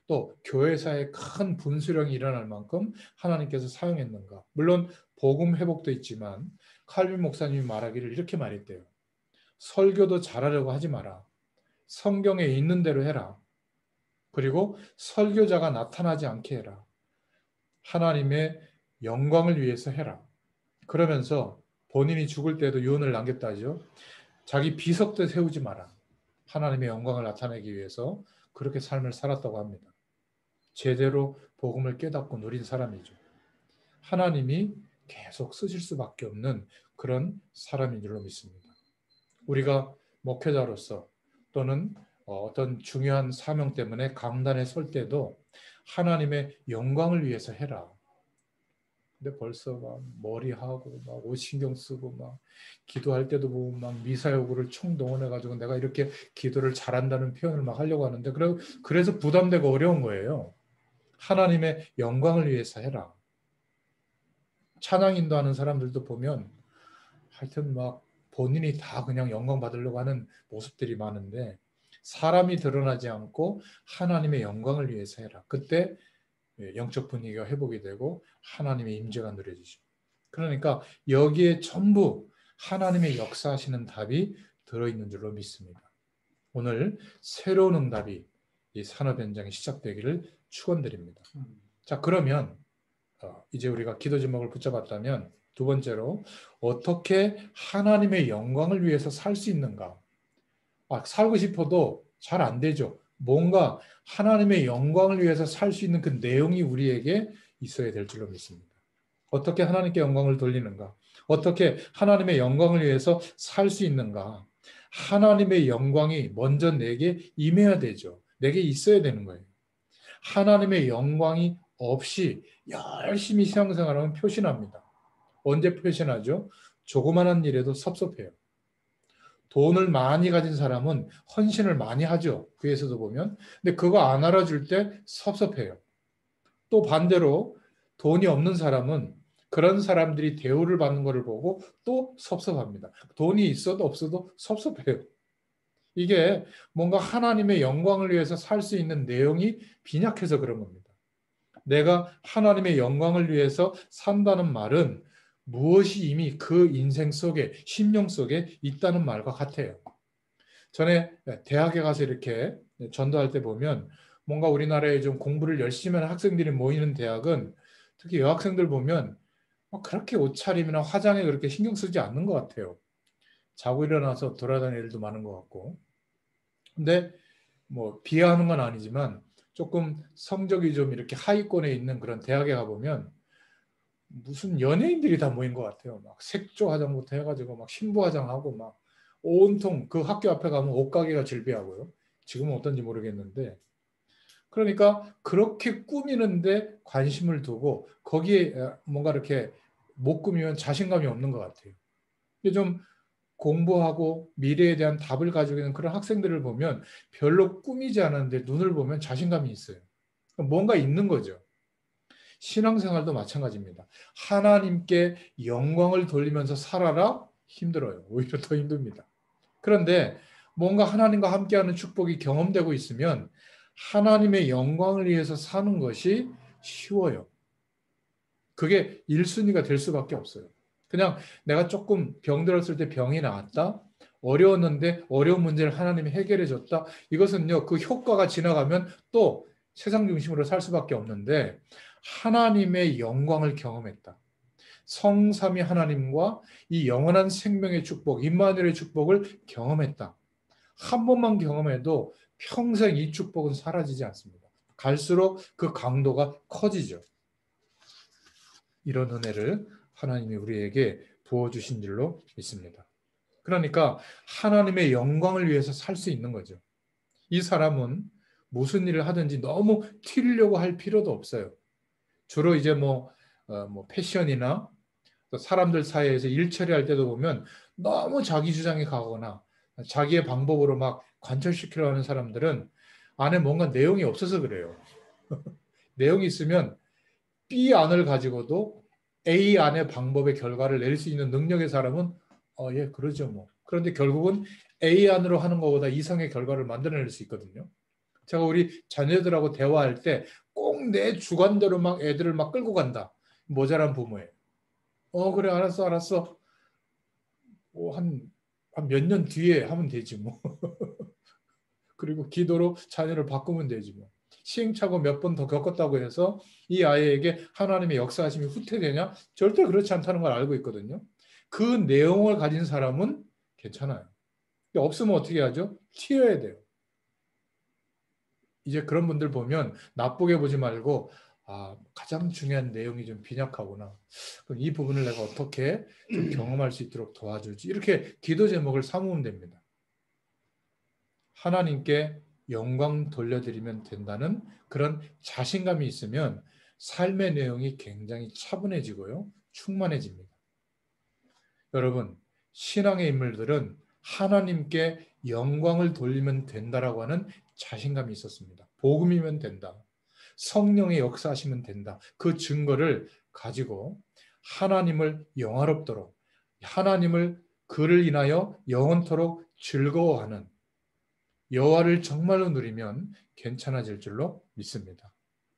또 교회사에 큰 분수령이 일어날 만큼 하나님께서 사용했는가? 물론 복음 회복도 있지만 칼빈 목사님이 말하기를 이렇게 말했대요. 설교도 잘하려고 하지 마라. 성경에 있는 대로 해라. 그리고 설교자가 나타나지 않게 해라. 하나님의 영광을 위해서 해라. 그러면서 본인이 죽을 때도 유언을 남겼다죠. 자기 비석도 세우지 마라. 하나님의 영광을 나타내기 위해서 그렇게 삶을 살았다고 합니다. 제대로 복음을 깨닫고 누린 사람이죠. 하나님이 계속 쓰실 수밖에 없는 그런 사람인 줄로 믿습니다. 우리가 목회자로서 또는 어떤 중요한 사명 때문에 강단에 설 때도 하나님의 영광을 위해서 해라. 근데 벌써 막 머리하고 막 옷 신경 쓰고 막 기도할 때도 보면 막 미사여구를 총동원해 가지고 내가 이렇게 기도를 잘한다는 표현을 막 하려고 하는데 그래서 부담되고 어려운 거예요. 하나님의 영광을 위해서 해라. 찬양 인도하는 사람들도 보면 하여튼 막 본인이 다 그냥 영광 받으려고 하는 모습들이 많은데 사람이 드러나지 않고 하나님의 영광을 위해서 해라. 그때 영적 분위기가 회복이 되고 하나님의 임재가 누려지죠. 그러니까 여기에 전부 하나님의 역사하시는 답이 들어있는 줄로 믿습니다. 오늘 새로운 응답이 이 산업 현장에 시작되기를 축원드립니다. 자, 그러면 이제 우리가 기도 제목을 붙잡았다면 두 번째로 어떻게 하나님의 영광을 위해서 살 수 있는가? 살고 싶어도 잘 안 되죠. 뭔가 하나님의 영광을 위해서 살 수 있는 그 내용이 우리에게 있어야 될 줄로 믿습니다. 어떻게 하나님께 영광을 돌리는가? 어떻게 하나님의 영광을 위해서 살 수 있는가? 하나님의 영광이 먼저 내게 임해야 되죠. 내게 있어야 되는 거예요. 하나님의 영광이 없이 열심히 신앙생활하면 표신합니다. 언제 표신하죠? 조그마한 일에도 섭섭해요. 돈을 많이 가진 사람은 헌신을 많이 하죠. 교회에서도 보면. 근데 그거 안 알아줄 때 섭섭해요. 또 반대로 돈이 없는 사람은 그런 사람들이 대우를 받는 것을 보고 또 섭섭합니다. 돈이 있어도 없어도 섭섭해요. 이게 뭔가 하나님의 영광을 위해서 살 수 있는 내용이 빈약해서 그런 겁니다. 내가 하나님의 영광을 위해서 산다는 말은 무엇이 이미 그 인생 속에, 심령 속에 있다는 말과 같아요. 전에 대학에 가서 이렇게 전도할 때 보면 뭔가 우리나라에 좀 공부를 열심히 하는 학생들이 모이는 대학은 특히 여학생들 보면 그렇게 옷차림이나 화장에 그렇게 신경 쓰지 않는 것 같아요. 자고 일어나서 돌아다니는 일도 많은 것 같고. 근데 뭐 비하하는 건 아니지만 조금 성적이 좀 이렇게 하위권에 있는 그런 대학에 가보면 무슨 연예인들이 다 모인 것 같아요. 막 색조 화장부터 해가지고 막 신부 화장하고 막 온통 그 학교 앞에 가면 옷가게가 질비하고요. 지금은 어떤지 모르겠는데 그러니까 그렇게 꾸미는데 관심을 두고 거기에 뭔가 이렇게 못 꾸미면 자신감이 없는 것 같아요. 근데 좀 공부하고 미래에 대한 답을 가지고 있는 그런 학생들을 보면 별로 꾸미지 않았는데 눈을 보면 자신감이 있어요. 뭔가 있는 거죠. 신앙생활도 마찬가지입니다. 하나님께 영광을 돌리면서 살아라? 힘들어요. 오히려 더 힘듭니다. 그런데 뭔가 하나님과 함께하는 축복이 경험되고 있으면 하나님의 영광을 위해서 사는 것이 쉬워요. 그게 1순위가 될 수밖에 없어요. 그냥 내가 조금 병들었을 때 병이 나았다. 어려웠는데 어려운 문제를 하나님이 해결해 줬다. 이것은요, 그 효과가 지나가면 또 세상 중심으로 살 수밖에 없는데 하나님의 영광을 경험했다. 성삼위 하나님과 이 영원한 생명의 축복, 임마누엘의 축복을 경험했다. 한 번만 경험해도 평생 이 축복은 사라지지 않습니다. 갈수록 그 강도가 커지죠. 이런 은혜를 하나님이 우리에게 부어주신 줄로 믿습니다. 그러니까 하나님의 영광을 위해서 살 수 있는 거죠. 이 사람은 무슨 일을 하든지 너무 튀려고 할 필요도 없어요. 주로 이제 뭐 패션이나 사람들 사이에서 일 처리할 때도 보면 너무 자기 주장에 가거나 자기의 방법으로 막 관철시키려 하는 사람들은 안에 뭔가 내용이 없어서 그래요. 내용이 있으면 B 안을 가지고도 A 안의 방법의 결과를 낼 수 있는 능력의 사람은 예, 그러죠 뭐. 그런데 결국은 A 안으로 하는 것보다 이상의 결과를 만들어낼 수 있거든요. 제가 우리 자녀들하고 대화할 때 꼭 내 주관대로 막 애들을 막 끌고 간다. 모자란 부모예요. 그래 알았어. 한 몇 년 뒤에 하면 되지 뭐. 그리고 기도로 자녀를 바꾸면 되지 뭐. 시행착오 몇 번 더 겪었다고 해서 이 아이에게 하나님의 역사하심이 후퇴되냐? 절대 그렇지 않다는 걸 알고 있거든요. 그 내용을 가진 사람은 괜찮아요. 없으면 어떻게 하죠? 튀어야 돼요. 이제 그런 분들 보면 나쁘게 보지 말고 가장 중요한 내용이 좀 빈약하구나. 그럼 이 부분을 내가 어떻게 좀 경험할 수 있도록 도와줄지 이렇게 기도 제목을 삼으면 됩니다. 하나님께 영광 돌려드리면 된다는 그런 자신감이 있으면 삶의 내용이 굉장히 차분해지고요. 충만해집니다. 여러분, 신앙의 인물들은 하나님께 영광을 돌리면 된다라고 하는 자신감이 있었습니다. 복음이면 된다. 성령의 역사하시면 된다. 그 증거를 가지고 하나님을 영화롭도록 하나님을 그를 인하여 영원토록 즐거워하는 여호와를 정말로 누리면 괜찮아질 줄로 믿습니다.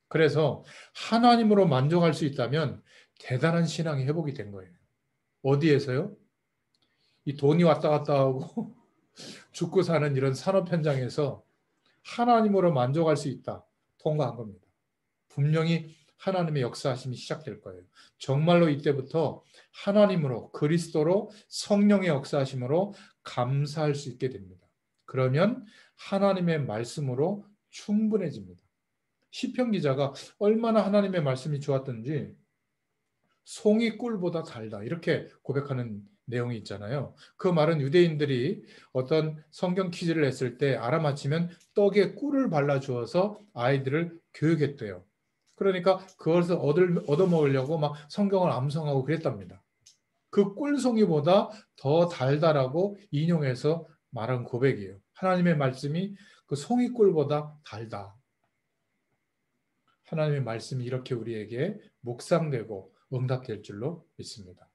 그래서 하나님으로 만족할 수 있다면 대단한 신앙의 회복이 된 거예요. 어디에서요? 이 돈이 왔다 갔다 하고 죽고 사는 이런 산업 현장에서 하나님으로 만족할 수 있다. 통과한 겁니다. 분명히 하나님의 역사하심이 시작될 거예요. 정말로 이때부터 하나님으로 그리스도로 성령의 역사하심으로 감사할 수 있게 됩니다. 그러면 하나님의 말씀으로 충분해집니다. 시편 기자가 얼마나 하나님의 말씀이 좋았던지 송이 꿀보다 달다 이렇게 고백하는 내용이 있잖아요. 그 말은 유대인들이 어떤 성경 퀴즈를 했을 때 알아맞히면 떡에 꿀을 발라주어서 아이들을 교육했대요. 그러니까 그것을 얻어먹으려고 막 성경을 암송하고 그랬답니다. 그 꿀송이보다 더 달다라고 인용해서 말한 고백이에요. 하나님의 말씀이 그 송이꿀보다 달다. 하나님의 말씀이 이렇게 우리에게 묵상되고 응답될 줄로 믿습니다.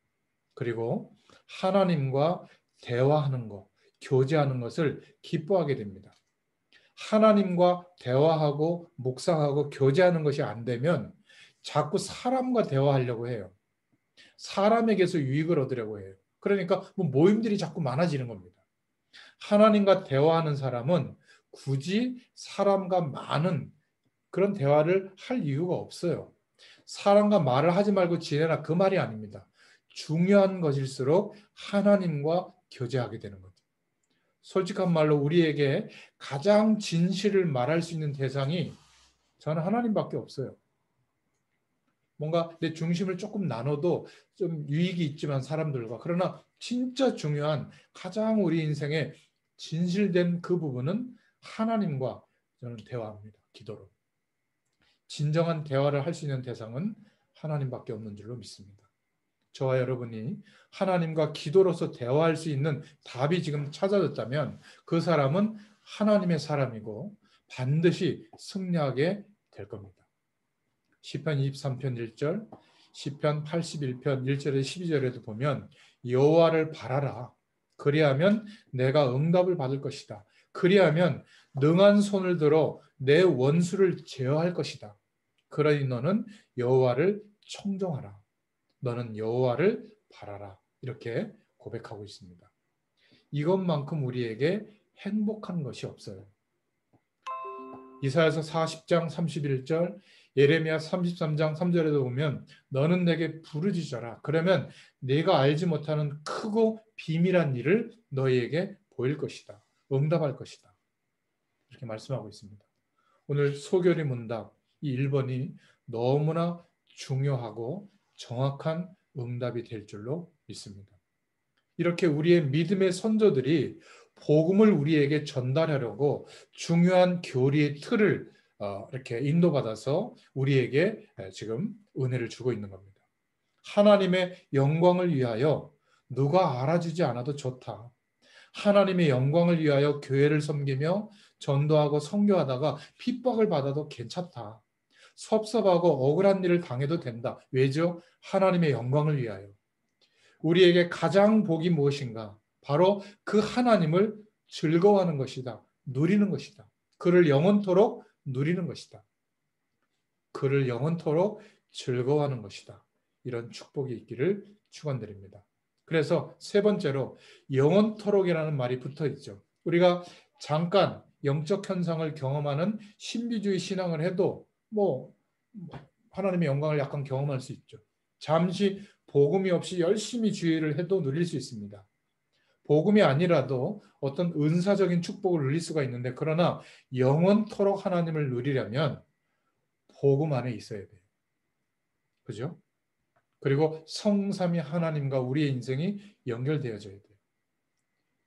그리고 하나님과 대화하는 것, 교제하는 것을 기뻐하게 됩니다. 하나님과 대화하고 묵상하고 교제하는 것이 안 되면 자꾸 사람과 대화하려고 해요. 사람에게서 유익을 얻으려고 해요. 그러니까 모임들이 자꾸 많아지는 겁니다. 하나님과 대화하는 사람은 굳이 사람과 많은 그런 대화를 할 이유가 없어요. 사람과 말을 하지 말고 지내라 그 말이 아닙니다. 중요한 것일수록 하나님과 교제하게 되는 거죠. 솔직한 말로 우리에게 가장 진실을 말할 수 있는 대상이 저는 하나님밖에 없어요. 뭔가 내 중심을 조금 나눠도 좀 유익이 있지만 사람들과 그러나 진짜 중요한 가장 우리 인생에 진실된 그 부분은 하나님과 저는 대화합니다. 기도로. 진정한 대화를 할 수 있는 대상은 하나님밖에 없는 줄로 믿습니다. 저와 여러분이 하나님과 기도로서 대화할 수 있는 답이 지금 찾아졌다면 그 사람은 하나님의 사람이고 반드시 승리하게 될 겁니다. 시편 23편 1절, 시편 81편 1절에 12절에도 보면 여호와를 바라라. 그리하면 내가 응답을 받을 것이다. 그리하면 능한 손을 들어 내 원수를 제어할 것이다. 그러니 너는 여호와를 청종하라. 너는 여호와를 바라라. 이렇게 고백하고 있습니다. 이것만큼 우리에게 행복한 것이 없어요. 이사야서 40장 31절, 예레미야 33장 3절에도 보면 너는 내게 부르짖어라. 그러면 내가 알지 못하는 크고 비밀한 일을 너희에게 보일 것이다. 응답할 것이다. 이렇게 말씀하고 있습니다. 오늘 소결의 문답 이 1번이 너무나 중요하고 정확한 응답이 될 줄로 믿습니다. 이렇게 우리의 믿음의 선조들이 복음을 우리에게 전달하려고 중요한 교리의 틀을 이렇게 인도받아서 우리에게 지금 은혜를 주고 있는 겁니다. 하나님의 영광을 위하여 누가 알아주지 않아도 좋다. 하나님의 영광을 위하여 교회를 섬기며 전도하고 선교하다가 핍박을 받아도 괜찮다. 섭섭하고 억울한 일을 당해도 된다. 왜죠? 하나님의 영광을 위하여. 우리에게 가장 복이 무엇인가? 바로 그 하나님을 즐거워하는 것이다. 누리는 것이다. 그를 영원토록 누리는 것이다. 그를 영원토록 즐거워하는 것이다. 이런 축복이 있기를 축원드립니다. 그래서 세 번째로 영원토록이라는 말이 붙어 있죠. 우리가 잠깐 영적 현상을 경험하는 신비주의 신앙을 해도 하나님의 영광을 약간 경험할 수 있죠. 잠시 복음이 없이 열심히 주의를 해도 누릴 수 있습니다. 복음이 아니라도 어떤 은사적인 축복을 누릴 수가 있는데 그러나 영원토록 하나님을 누리려면 복음 안에 있어야 돼요. 그죠? 그리고 성삼위 하나님과 우리의 인생이 연결되어져야 돼요.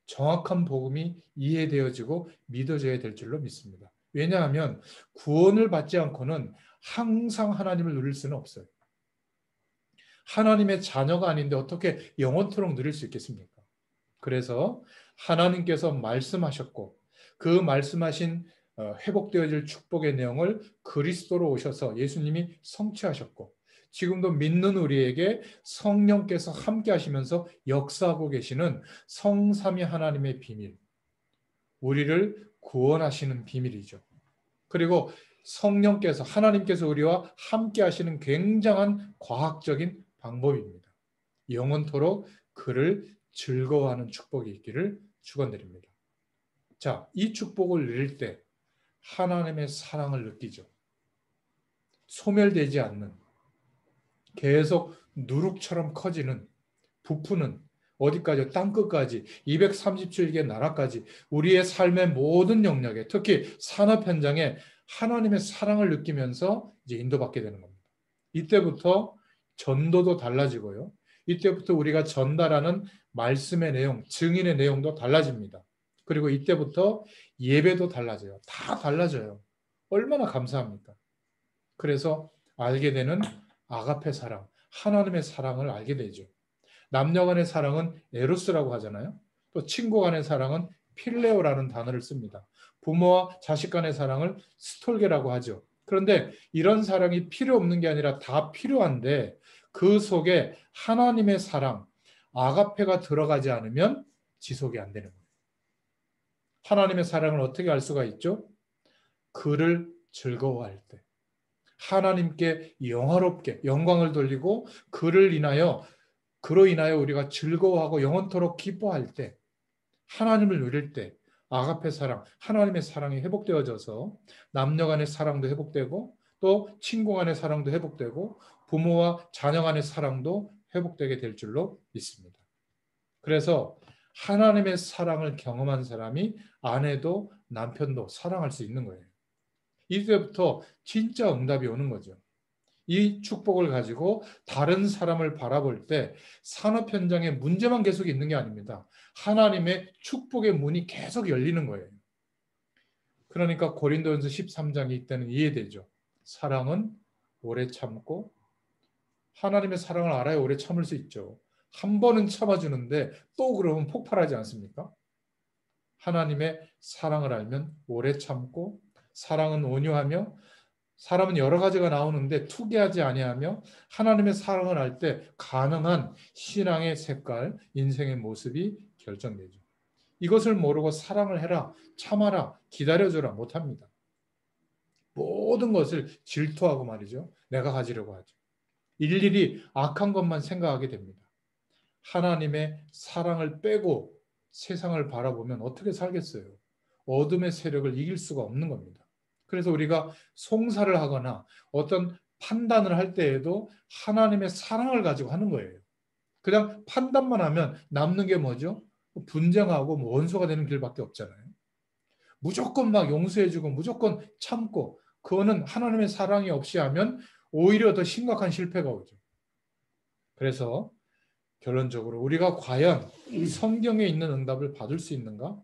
정확한 복음이 이해되어지고 믿어져야 될 줄로 믿습니다. 왜냐하면 구원을 받지 않고는 항상 하나님을 누릴 수는 없어요. 하나님의 자녀가 아닌데 어떻게 영원토록 누릴 수 있겠습니까? 그래서 하나님께서 말씀하셨고 그 말씀하신 회복되어질 축복의 내용을 그리스도로 오셔서 예수님이 성취하셨고 지금도 믿는 우리에게 성령께서 함께 하시면서 역사하고 계시는 성삼위 하나님의 비밀, 우리를 구원하시는 비밀이죠. 그리고 성령께서 하나님께서 우리와 함께 하시는 굉장한 과학적인 방법입니다. 영원토록 그를 즐거워하는 축복이 있기를 축원드립니다. 자, 이 축복을 누릴 때 하나님의 사랑을 느끼죠. 소멸되지 않는, 계속 누룩처럼 커지는, 부푸는, 어디까지, 땅끝까지, 237개 나라까지 우리의 삶의 모든 영역에, 특히 산업 현장에 하나님의 사랑을 느끼면서 이제 인도받게 되는 겁니다. 이때부터 전도도 달라지고요. 이때부터 우리가 전달하는 말씀의 내용, 증인의 내용도 달라집니다. 그리고 이때부터 예배도 달라져요. 다 달라져요. 얼마나 감사합니까? 그래서 알게 되는 아가페 사랑, 하나님의 사랑을 알게 되죠. 남녀 간의 사랑은 에로스라고 하잖아요. 또 친구 간의 사랑은 필레오라는 단어를 씁니다. 부모와 자식 간의 사랑을 스톨게라고 하죠. 그런데 이런 사랑이 필요 없는 게 아니라 다 필요한데 그 속에 하나님의 사랑, 아가페가 들어가지 않으면 지속이 안 되는 거예요. 하나님의 사랑을 어떻게 알 수가 있죠? 그를 즐거워할 때. 하나님께 영화롭게 영광을 돌리고 그로 인하여 우리가 즐거워하고 영원토록 기뻐할 때, 하나님을 누릴 때 아가페 사랑, 하나님의 사랑이 회복되어져서 남녀 간의 사랑도 회복되고 또 친구 간의 사랑도 회복되고 부모와 자녀 간의 사랑도 회복되게 될 줄로 믿습니다. 그래서 하나님의 사랑을 경험한 사람이 아내도 남편도 사랑할 수 있는 거예요. 이때부터 진짜 응답이 오는 거죠. 이 축복을 가지고 다른 사람을 바라볼 때 산업 현장에 문제만 계속 있는 게 아닙니다. 하나님의 축복의 문이 계속 열리는 거예요. 그러니까 고린도전서 13장이 이때는 이해되죠. 사랑은 오래 참고 하나님의 사랑을 알아야 오래 참을 수 있죠. 한 번은 참아주는데 또 그러면 폭발하지 않습니까? 하나님의 사랑을 알면 오래 참고 사랑은 온유하며 사람은 여러 가지가 나오는데 투기하지 아니하며 하나님의 사랑을 알 때 가능한 신앙의 색깔, 인생의 모습이 결정되죠. 이것을 모르고 사랑을 해라, 참아라, 기다려줘라 못합니다. 모든 것을 질투하고 말이죠. 내가 가지려고 하죠. 일일이 악한 것만 생각하게 됩니다. 하나님의 사랑을 빼고 세상을 바라보면 어떻게 살겠어요? 어둠의 세력을 이길 수가 없는 겁니다. 그래서 우리가 송사를 하거나 어떤 판단을 할 때에도 하나님의 사랑을 가지고 하는 거예요. 그냥 판단만 하면 남는 게 뭐죠? 분쟁하고 원수가 되는 길밖에 없잖아요. 무조건 막 용서해주고 무조건 참고 그거는 하나님의 사랑이 없이 하면 오히려 더 심각한 실패가 오죠. 그래서 결론적으로 우리가 과연 성경에 있는 응답을 받을 수 있는가?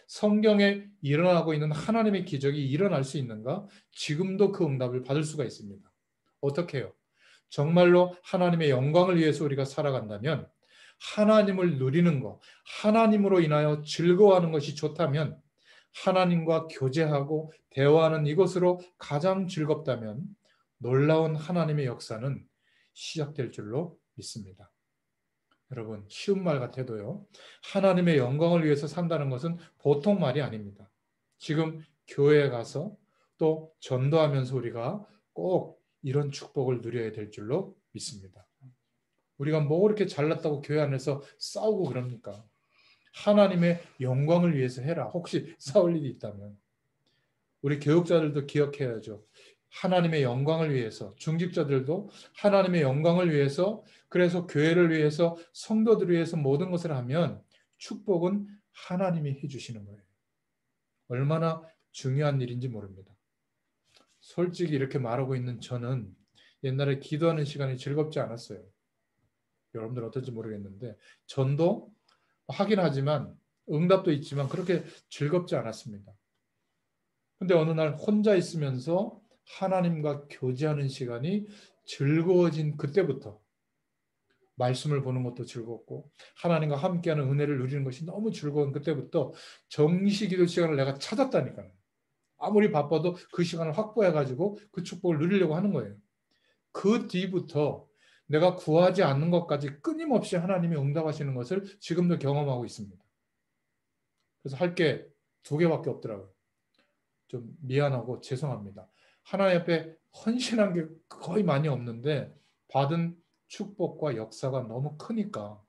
성경에 일어나고 있는 하나님의 기적이 일어날 수 있는가? 지금도 그 응답을 받을 수가 있습니다. 어떻게 해요? 정말로 하나님의 영광을 위해서 우리가 살아간다면 하나님을 누리는 것, 하나님으로 인하여 즐거워하는 것이 좋다면 하나님과 교제하고 대화하는 이것으로 가장 즐겁다면 놀라운 하나님의 역사는 시작될 줄로 믿습니다. 여러분, 쉬운 말 같아도요. 하나님의 영광을 위해서 산다는 것은 보통 말이 아닙니다. 지금 교회에 가서 또 전도하면서 우리가 꼭 이런 축복을 누려야 될 줄로 믿습니다. 우리가 뭐 그렇게 잘났다고 교회 안에서 싸우고 그럽니까? 하나님의 영광을 위해서 해라. 혹시 싸울 일이 있다면. 우리 교육자들도 기억해야죠. 하나님의 영광을 위해서, 중직자들도 하나님의 영광을 위해서, 그래서 교회를 위해서, 성도들을 위해서 모든 것을 하면 축복은 하나님이 해주시는 거예요. 얼마나 중요한 일인지 모릅니다. 솔직히 이렇게 말하고 있는 저는 옛날에 기도하는 시간이 즐겁지 않았어요. 여러분들 어떨지 모르겠는데 전도 하긴 하지만 응답도 있지만 그렇게 즐겁지 않았습니다. 근데 어느 날 혼자 있으면서 하나님과 교제하는 시간이 즐거워진 그때부터 말씀을 보는 것도 즐겁고 하나님과 함께하는 은혜를 누리는 것이 너무 즐거운 그때부터 정시 기도 시간을 내가 찾았다니까요. 아무리 바빠도 그 시간을 확보해가지고 그 축복을 누리려고 하는 거예요. 그 뒤부터 내가 구하지 않는 것까지 끊임없이 하나님이 응답하시는 것을 지금도 경험하고 있습니다. 그래서 할 게 2개밖에 없더라고요. 좀 미안하고 죄송합니다. 하나님 앞에 헌신한 게 거의 많이 없는데 받은 축복과 역사가 너무 크니까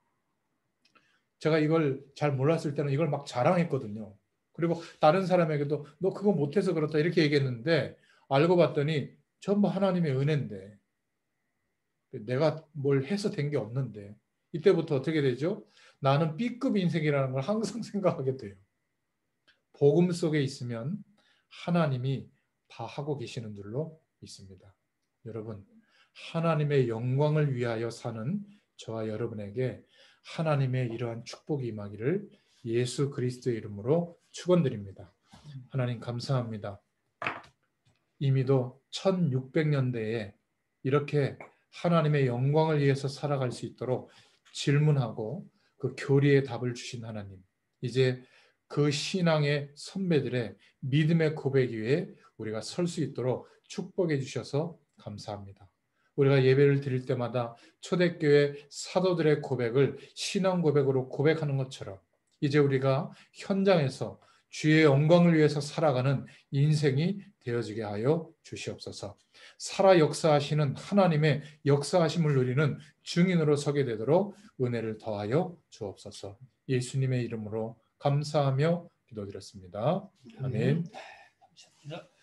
제가 이걸 잘 몰랐을 때는 이걸 막 자랑했거든요. 그리고 다른 사람에게도 너 그거 못해서 그렇다 이렇게 얘기했는데 알고 봤더니 전부 하나님의 은혜인데 내가 뭘 해서 된 게 없는데 이때부터 어떻게 되죠? 나는 B급 인생이라는 걸 항상 생각하게 돼요. 복음 속에 있으면 하나님이 다 하고 계시는 줄로 믿습니다. 여러분, 하나님의 영광을 위하여 사는 저와 여러분에게 하나님의 이러한 축복이 임하기를 예수 그리스도의 이름으로 축원드립니다. 하나님 감사합니다. 이미도 1600년대에 이렇게 하나님의 영광을 위해서 살아갈 수 있도록 질문하고 그 교리의 답을 주신 하나님. 이제 그 신앙의 선배들의 믿음의 고백 위에 우리가 설 수 있도록 축복해 주셔서 감사합니다. 우리가 예배를 드릴 때마다 초대교회 사도들의 고백을 신앙 고백으로 고백하는 것처럼 이제 우리가 현장에서 주의 영광을 위해서 살아가는 인생이 되어지게 하여 주시옵소서. 살아 역사하시는 하나님의 역사하심을 누리는 증인으로 서게 되도록 은혜를 더하여 주옵소서. 예수님의 이름으로 감사하며 기도드렸습니다. 아멘. 감사합니다.